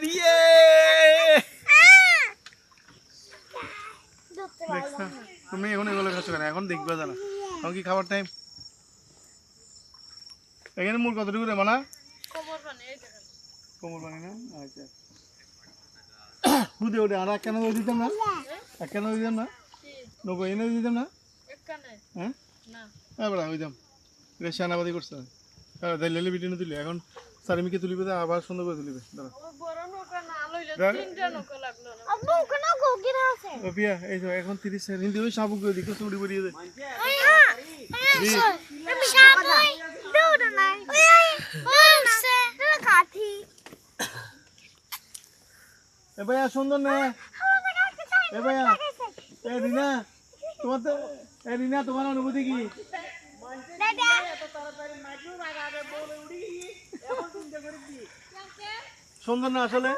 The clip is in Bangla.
ইয়ে তুমি এখন এগুলো খাচ্ছ কেন? এখন দেখবে জানা এখন কি খাবার টাইম? এখানে মূল কতটুকু রে মানা? কোমর পানি না? আচ্ছা বুঝে ওঠে আর কেন দিতাম না? কেন দিতাম না? নৌকো এনে দিতাম না? হ্যাঁ বড়া হইতাম এটা সেনাবাদি করছে লেলে বিটিনে তুলি এখন সারিমিকে তুলিবে আবার সুন্দর করে তুলিবে এই তো এখন 30 সেকেন্ড হিন্দি ওই সাবুক করে দিকে চুড়ি পড়িয়ে দেয় এ ভাইয়া সুন্দর না এ ভাইয়া এ রিনা তোমার তো এ রিনা তোমার অনুভূতি কি সুন্দর না আসলে